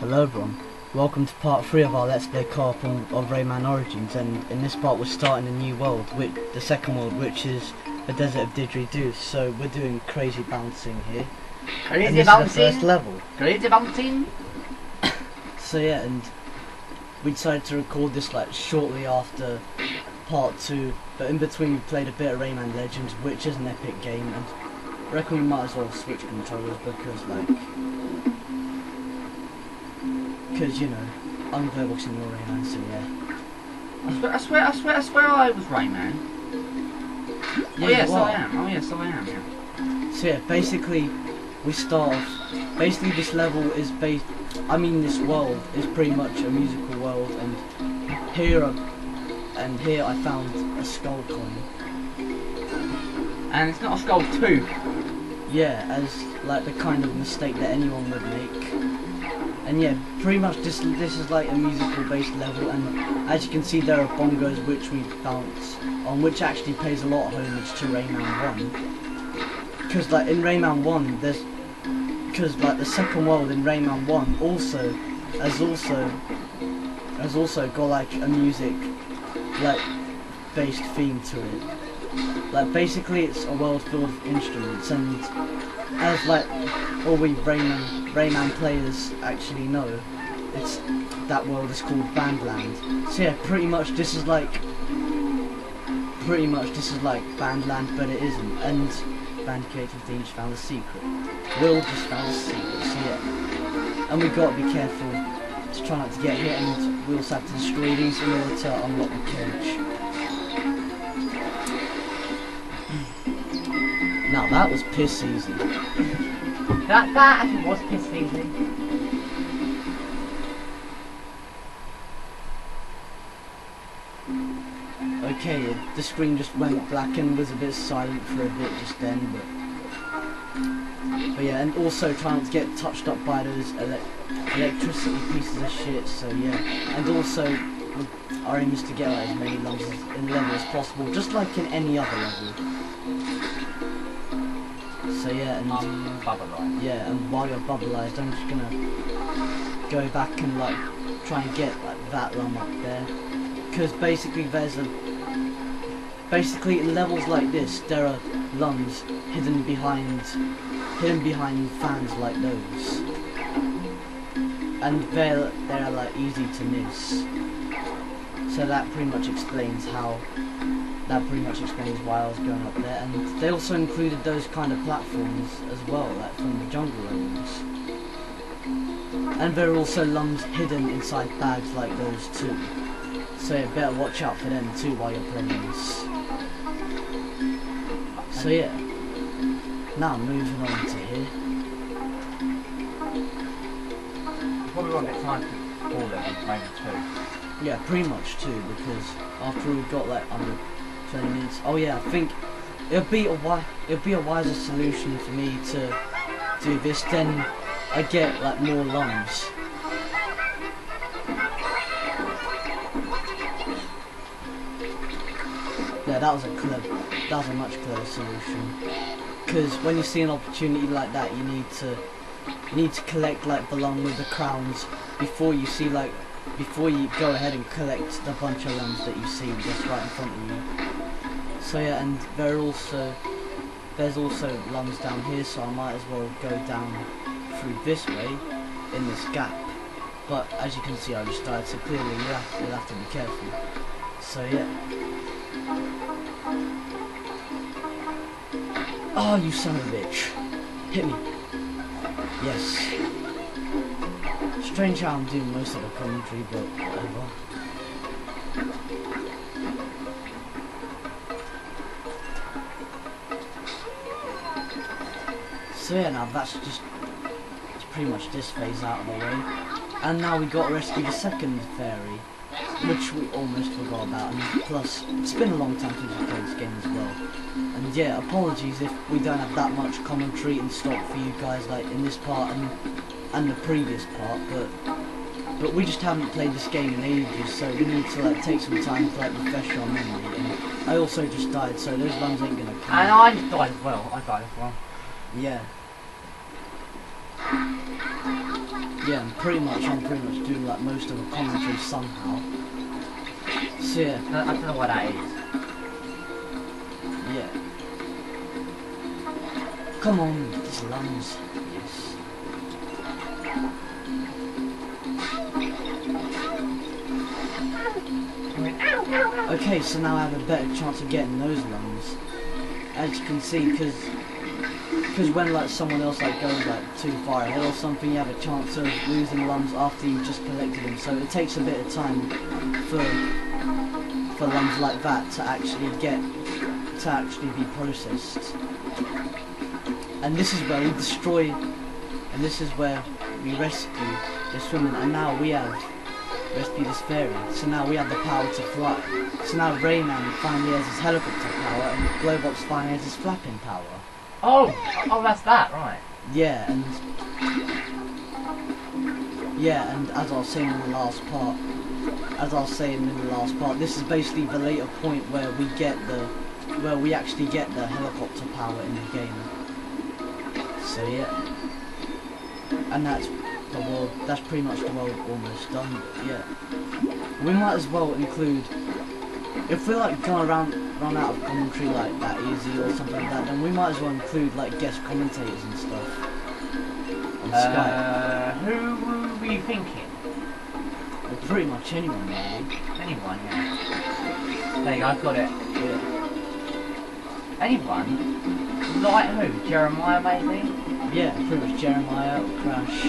Hello everyone, welcome to part 3 of our Let's Play co-op of Rayman Origins, and in this part we're starting a new world, the second world, which is the desert of Dijeridoos. So we're doing crazy bouncing here. Crazy bouncing? This is the first level. Crazy bouncing? So yeah, and we decided to record this like shortly after part 2, but in between we played a bit of Rayman Legends, which is an epic game, and I reckon we might as well switch controllers because you know, I'm Globox and you're Rayman, so yeah. I swear I was Rayman. Yeah, oh yes, I am. Oh yes, I am. Yeah. So yeah, basically, we start off. Basically, this level is based. I mean, this world is pretty much a musical world, and here I found a skull coin. And it's not a skull too. Yeah, as like the kind of mistake that anyone would make. And yeah, pretty much this is like a musical based level, and as you can see there are bongos which we bounce on, which actually pays a lot of homage to Rayman 1. Because like in Rayman 1 because like the second world in Rayman 1 has also got like a music like based theme to it. Like basically it's a world full of instruments, and as like all we Rayman players actually know, that world is called Bandland. So yeah, pretty much this is like Bandland, but it isn't. And Bandicoot 15 just found a secret. Will just found a secret. So yeah, and we gotta be careful to try not to get hit, and we also have to destroy these in order to unlock the cage. Now that was piss easy. That actually was piss easy. Okay, the screen just went black and was a bit silent for a bit just then, but yeah, and also trying to get touched up by those electricity pieces of shit. So yeah, and also our aim is to get like, as many lumps in the level as possible, just like in any other level. So yeah, and yeah, and while you're bubbleized, I'm just gonna go back and like try and get like that lum up there, because basically in levels like this there are lums hidden behind fans like those, and they're like easy to miss. So that pretty much explains why I was going up there. And they also included those kind of platforms as well, like from the jungle levels. And there are also lums hidden inside bags like those too. So you better watch out for them too while you're playing this. So yeah, now moving on to here. Probably won't get time to all levels, maybe 2. Yeah, pretty much too, because after we've got like under 20 minutes. Oh yeah, I think it'll be a wiser solution for me to do this. Then I get like more lums. Yeah, that was a much clever solution. Because when you see an opportunity like that, you need to collect like the lum with the crowns before you go ahead and collect the bunch of lums that you see just right in front of you. So yeah, and there's also lums down here, so I might as well go down through this way in this gap. But as you can see, I just died, so clearly you'll have to be careful. So yeah. Oh, you son of a bitch! Hit me. Yes. Strange how I'm doing most of the commentary, but whatever. So yeah, now it's pretty much this phase out of the way. And now we got to rescue the second fairy, which we almost forgot about, and plus, it's been a long time since we played this game as well. And yeah, apologies if we don't have that much commentary in stock for you guys, like in this part and the previous part, but we just haven't played this game in ages, so we need to like take some time to like refresh our memory. And I also just died, so those lums ain't gonna come. And I just died as well. I died as well. Yeah. Yeah, and I'm pretty much doing like most of the commentary somehow. So yeah. I don't know what that is. Yeah. Come on, it's Lums. Yes. Okay, so now I have a better chance of getting those Lums. As you can see, because when like someone else like goes like too far ahead or something, you have a chance of losing Lums after you've just collected them. So it takes a bit of time for Lums like that to actually be processed. And this is where we destroy, and this is where we rescue this woman, and now we have rescued this fairy. So now we have the power to fly. So now Rayman finally has his helicopter power, and Globox finally has his flapping power. Oh, that's that, right? Yeah, and as I was saying in the last part, this is basically the later point where we actually get the helicopter power in the game. So yeah, and that's the world. That's pretty much the world almost done. Yeah, we might as well include, if we're like gonna run out of commentary like that easy or something like that, then we might as well include like guest commentators and stuff on Skype. Who were you thinking? Well, pretty much anyone really. Anyone, yeah. There you go, I've got it. Yeah. Anyone? Like who? Jeremiah maybe? Yeah, pretty much Jeremiah or Crash.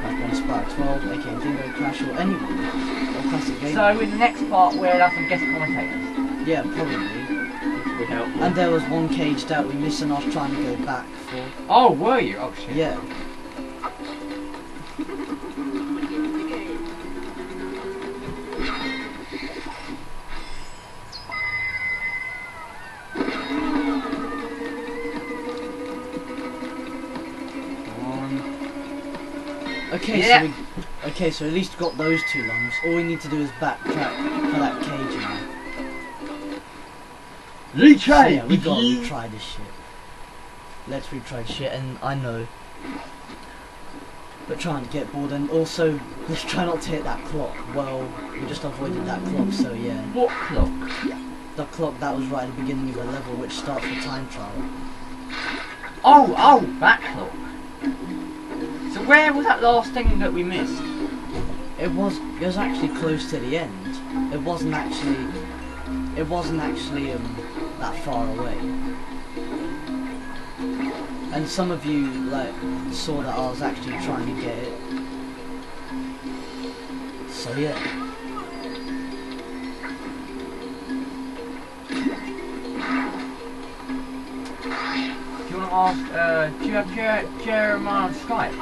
Like Spire 12, aka Dingo Crash, or anyone. Or Classic Game. So in the next part we'll have some guest commentators. Yeah, probably. Would help. And there was one cage that we missed and I was trying to go back for. Oh, were you? Oh shit. Yeah. Okay, yeah. So at least got those two Lums. All we need to do is backtrack for that cage now. Retry! So yeah, we gotta retry this shit. Let's retry shit, and I know. But trying to get bored, and also, let's try not to hit that clock. Well, we just avoided that clock, so yeah. What clock? The clock that was right at the beginning of the level, which starts the time trial. Oh, that clock. So where was that last thing that we missed? It was actually close to the end. It wasn't actually that far away. And some of you like saw that I was actually trying to get it. So yeah. Do you want to ask, do you have Jeremiah on Skype?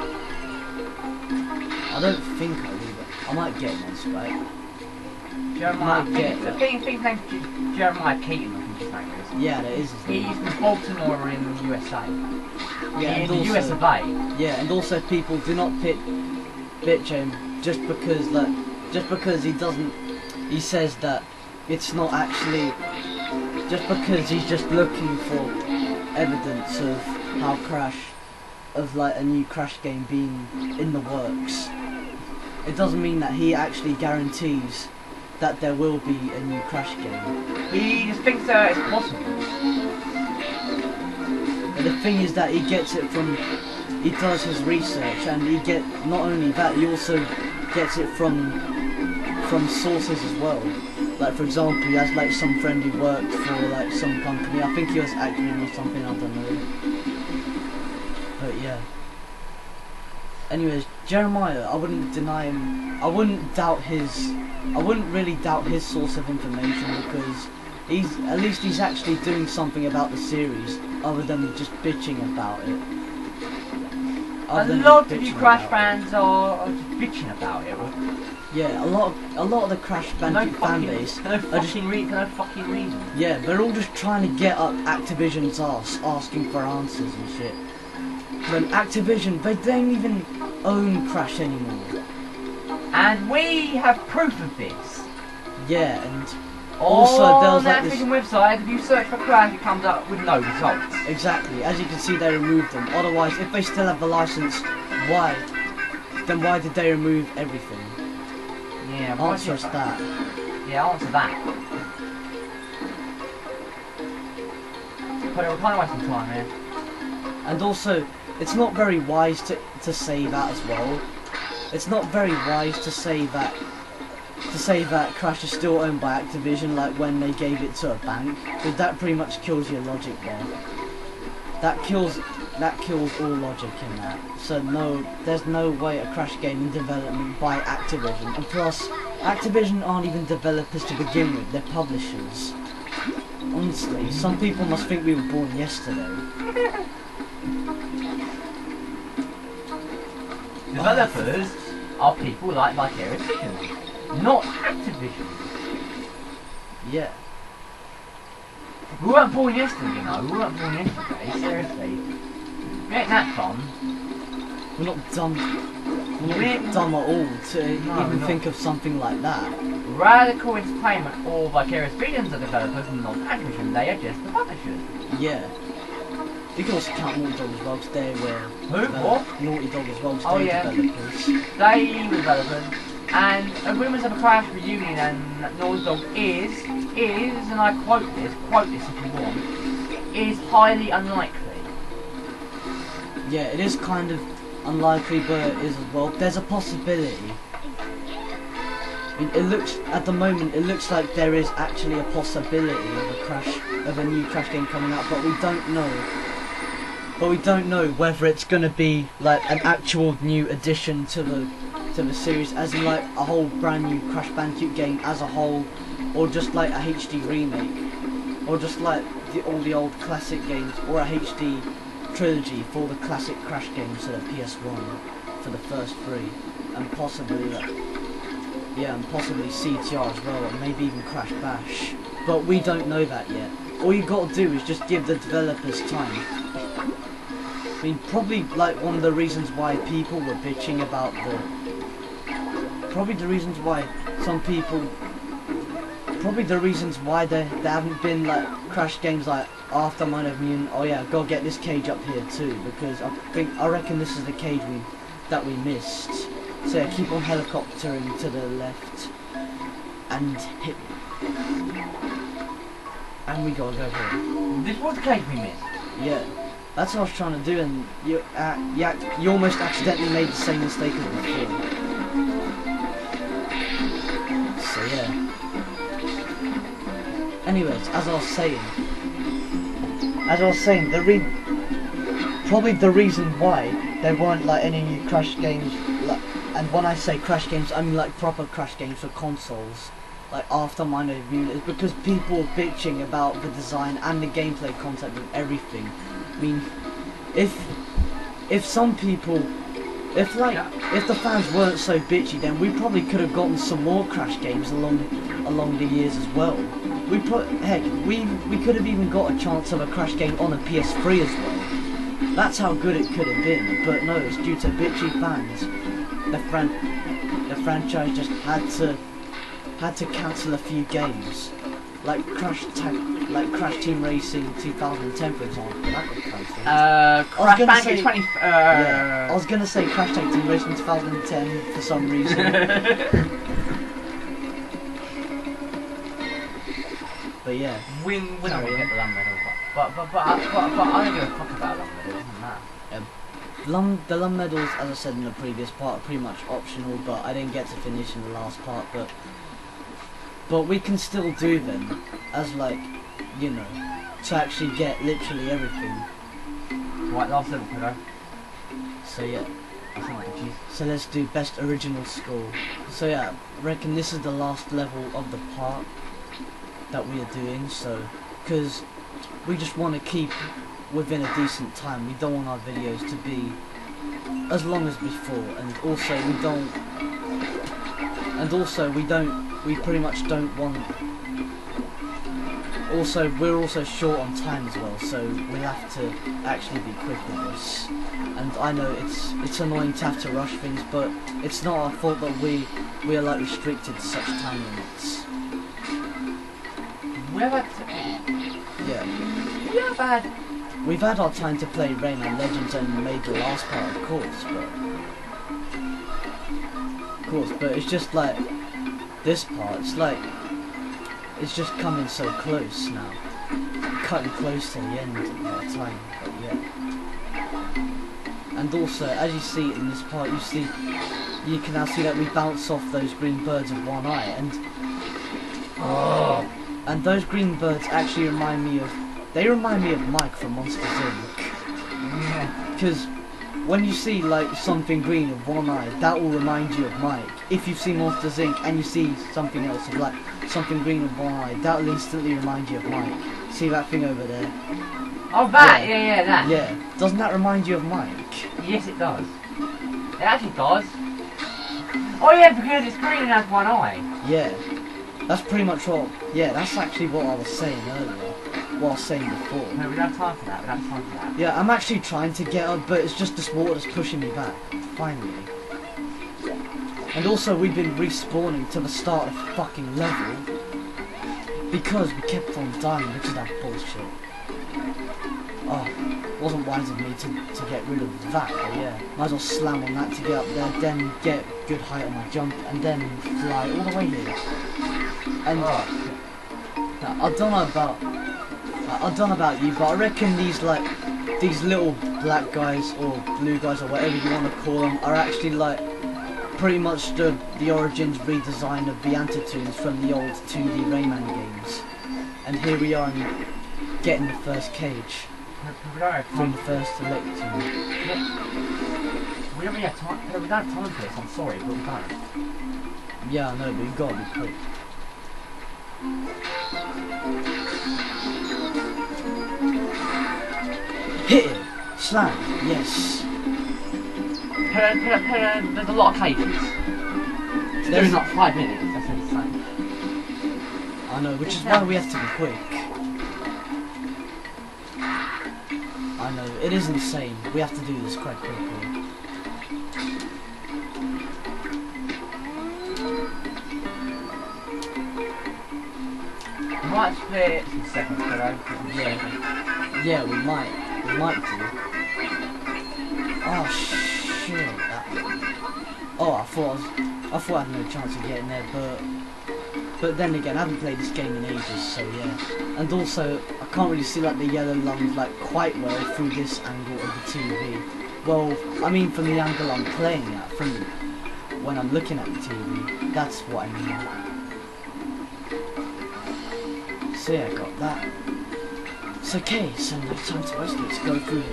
I don't think I do, but I might get him on Skype. Jeremiah, I think his name's Jeremiah Keaton, I think his name is. Yeah, that is his name. He's from Baltimore in the USA. Yeah, in and the also, US of A. Yeah, and also people do not bitch him just because he doesn't. He says that it's not actually just because he's just looking for evidence of how like a new Crash game being in the works. It doesn't mean that he actually guarantees that there will be a new Crash game. He just thinks that it's possible. But the thing is that he gets it from, he does his research, and not only that, he also gets it from sources as well. Like for example, he has like some friend who worked for like some company. I think he was acting or something, I don't know. But yeah. Anyways, Jeremiah, I wouldn't deny him. I wouldn't really doubt his source of information, because at least he's actually doing something about the series other than just bitching about it. A lot of you Crash fans are just bitching about it. Yeah, a lot of the Crash Bandicoot fan base no fucking reason. Yeah, they're all just trying to get up Activision's arse, asking for answers and shit. When Activision, they don't even own Crash anymore. And we have proof of this. Yeah, and also there was like this... Activision website, if you search for Crash, it comes up with no results. Exactly, as you can see they removed them. Otherwise, if they still have the license, why then why did they remove everything? Yeah, Answer us that. Yeah, answer that. But we're kind of wasting time here. And also, it's not very wise to say that as well. It's not very wise to say that Crash is still owned by Activision, like when they gave it to a bank, because that pretty much kills your logic there. That kills all logic in that. So no, there's no way a Crash game in development by Activision. And plus, Activision aren't even developers to begin with; they're publishers. Honestly, some people must think we were born yesterday. Developers are people like Vicarious Visions, not Activision. Yeah. We weren't born yesterday, you know. We weren't born yesterday, seriously. We ain't that dumb. We're not dumb. We're not dumb at all to even think of something like that. Radical Entertainment or Vicarious Visions are developers, not Activision. They are just the publishers. Yeah. You can also count Naughty Dog as well, because they were... What? Naughty Dog as well, Oh, because yeah. developers. They were developers. And rumours of a Crash reunion and Naughty Dog is, and I quote this if you want, is highly unlikely. Yeah, it is kind of unlikely, but it is as well. There's a possibility. I mean, at the moment, it looks like there is actually a possibility of a new Crash game coming out, but we don't know. But we don't know whether it's going to be like an actual new addition to the series, as in like a whole brand new Crash Bandicoot game as a whole, or just like a HD remake, or just like all the old classic games, or a HD trilogy for the classic Crash games to the PS1 for the first three, and possibly possibly CTR as well, or maybe even Crash Bash. But we don't know that yet. All you got to do is just give the developers time. I mean, probably like one of the reasons why people were bitching about probably the reasons why there haven't been like Crash games like after Mind of Mutant. Oh yeah, gotta get this cage up here too, because I reckon this is the cage that we missed. So yeah, keep on helicoptering to the left and hit, and we gotta go here. This was the cage we missed. Yeah. That's what I was trying to do, and you almost accidentally made the same mistake as before. So yeah. Anyways, as I was saying, probably the reason why there weren't like any new Crash games, and when I say Crash games, I mean like proper Crash games for consoles, like after Mind of Mutant, is because people were bitching about the design and the gameplay concept of everything. I mean, if the fans weren't so bitchy, then we probably could have gotten some more Crash games along the years as well. We could have even got a chance of a Crash game on a PS3 as well. That's how good it could have been. But no, it's due to bitchy fans. The franchise just had to cancel a few games. Like Crash Team Racing 2010, for example, that was cancelled. Crash Bandicoot 20... Yeah, I was gonna say Crash Team Racing 2010 for some reason. But yeah. We're not gonna get the Lums Medal, but I don't give a fuck about Lums Medal, other than that. The Lums Medals, as I said in the previous part, are pretty much optional, but I didn't get to finish in the last part, but we can still do them as like, you know, to actually get literally everything. Right, last level, Pedro. So yeah. I think like a cheese. So let's do best original score. So yeah, I reckon this is the last level of the part that we are doing, so, because we just want to keep within a decent time. We don't want our videos to be as long as before, and also we pretty much don't want, also we're also short on time as well, so we'll have to actually be quick with this. And I know it's annoying to have to rush things, but it's not our fault that we are like restricted to such time limits. We've had our time to play Rayman Legends and made the last part, of course, but course, but it's just like this part. It's like it's just coming so close now, cutting close to the end of our time. But yeah. And also, as you see in this part, you can now see that we bounce off those green birds with one eye, and those green birds actually remind me of Mike from Monsters Inc. Because when you see like something green with one eye, that will remind you of Mike. If you've seen Monsters Inc. and you see something else with like something green with one eye, that will instantly remind you of Mike. See that thing over there? Oh, that! Yeah, that. Yeah. Doesn't that remind you of Mike? Yes, it does. It actually does. Oh yeah, because it's green and has one eye. Yeah. That's pretty much what. Yeah, that's actually what I was saying earlier. What I was saying before. No, we don't have time for that. We don't have time for that. Yeah, I'm actually trying to get up, but it's just this water that's pushing me back. Finally. And also, we've been respawning to the start of the fucking level because we kept on dying because of that bullshit. Oh, wasn't wise of me to get rid of that, but yeah. Might as well slam on that to get up there, then get good height on my jump, and then fly all the way here. And I don't know about you, but I reckon these little black guys or blue guys or whatever you want to call them are actually like pretty much the Origins redesign of the Antitoons from the old 2D Rayman games. And here we are getting the first cage. From the first Electron. We don't really have time. We don't have time for this. I'm sorry, but we can't. Yeah, I know, but you've got to be quick. Hit it! Slam! Yes! There's a lot of cages. There's not 5 minutes. That's insane. I know, which is why we have to be quick. I know, it is insane. We have to do this quite quickly. We might split it in seconds, but yeah, we might do. Oh shit! Oh, I thought I had no chance of getting there, but then again, I haven't played this game in ages, so yeah. And also, I can't really see like the yellow lums like quite well through this angle of the TV. Well, I mean from the angle I'm playing at, from when I'm looking at the TV. That's what I mean. So yeah, I got that. It's okay, so no time to waste. Let's go through it.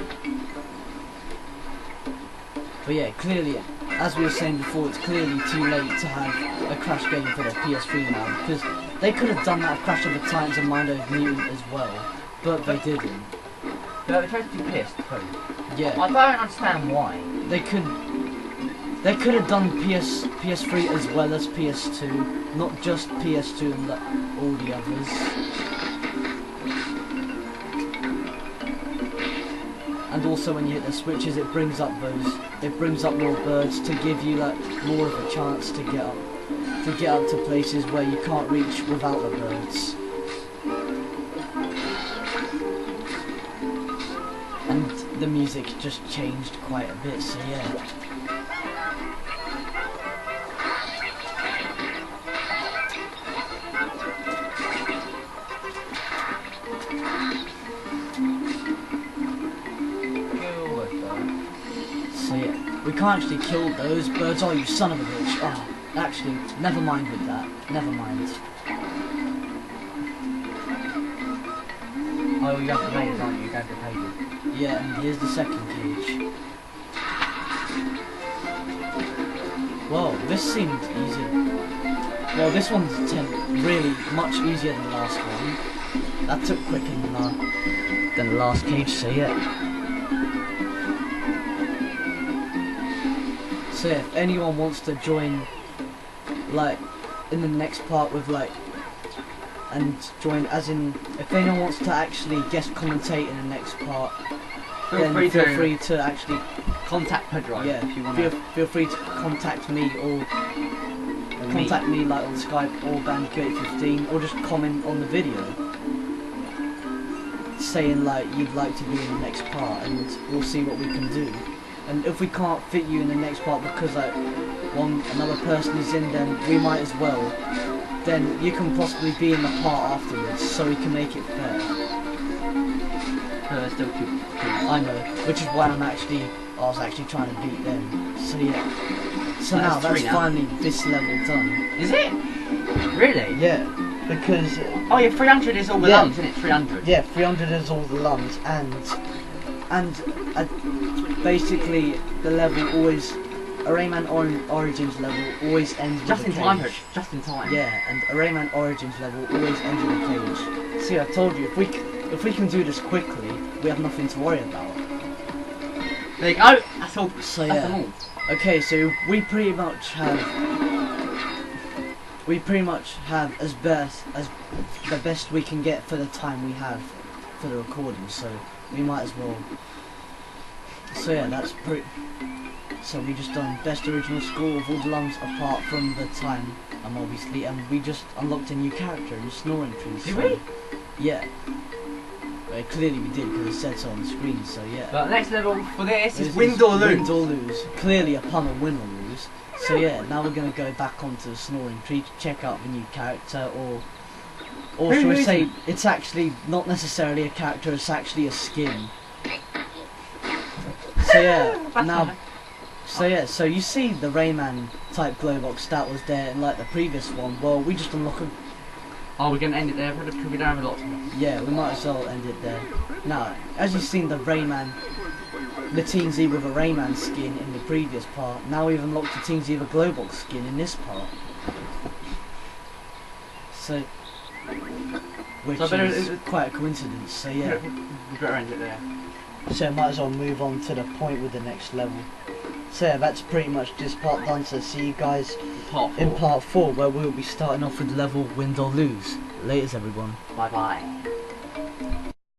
But yeah, clearly, as we were saying before, it's clearly too late to have a Crash game for the PS3 now, because they could have done that with Crash of the Titans and Mind Over Mutant as well, but they didn't. No, they chose to do PS2. Yeah. I don't understand why. They could have done PS3 as well as PS2, not just PS2 and all the others. And also when you hit the switches, it brings up more birds to give you like more of a chance to get up to places where you can't reach without the birds. And the music just changed quite a bit, so yeah. So yeah, we can't actually kill those birds. Oh, you son of a bitch. Oh, actually, never mind with that. Never mind. Oh, you have to pay it, aren't you? You have to pay it. Yeah, and here's the second cage. Well, this seemed easy. Well, this one's really much easier than the last one. That took quicker than the last cage, so yeah. So yeah, if anyone wants to join, like, in the next part with, like, and join, as in, if anyone wants to actually guest commentate in the next part, then feel free to actually contact Pedro. Yeah, if you want to. Feel free to contact me or contact me like on Skype or Bandicoot15, or just comment on the video saying like you'd like to be in the next part, and we'll see what we can do. and if we can't fit you in the next part because like another person is in, then we might as well. Then you can possibly be in the part afterwards, so we can make it fair. Still two. I know, which is why I was actually trying to beat them. So yeah. So now that's finally this level done. Is it? Really? Yeah. Because oh yeah, 300 is all the Lums, isn't it? 300. Yeah, 300 is all the Lums, and basically the level always, a Rayman Origins level always ends with just a in cage. time, Rich. Just in time. Yeah, and a Rayman Origins level always ends with a cage. See, I told you, if we can do this quickly, we have nothing to worry about. There you go. That's all. So that's yeah. them all. Okay, so we pretty much have as the best we can get for the time we have for the recording. So we might as well. So yeah, that's pretty. So we just done best original score of all the Lums apart from the time, obviously, and we just unlocked a new character in the Snoring Tree. Did we? Yeah. Well, clearly we did because it said so on the screen. So yeah. But the next level for this is win or lose. Win or lose. Clearly upon a win or lose. So yeah, now we're gonna go back onto the Snoring Tree to check out the new character, or shall we say, it's actually not necessarily a character, it's actually a skin. So yeah, now. So yeah, so you see the Rayman type Globox that was there in like the previous one. Well, we just unlock a... Oh, we're gonna end it there because we don't have a lot. Yeah, we might as well end it there. Now, as you've seen the Rayman, the Team Z with a Rayman skin in the previous part. Now we've unlocked the Team Z with a Globox skin in this part. So, which is quite a coincidence. So yeah, we better end it there. So might as well move on to the point with the next level. So yeah, that's pretty much this part done, so see you guys in part 4 where we'll be starting off with level win or lose. Laters everyone. Bye bye.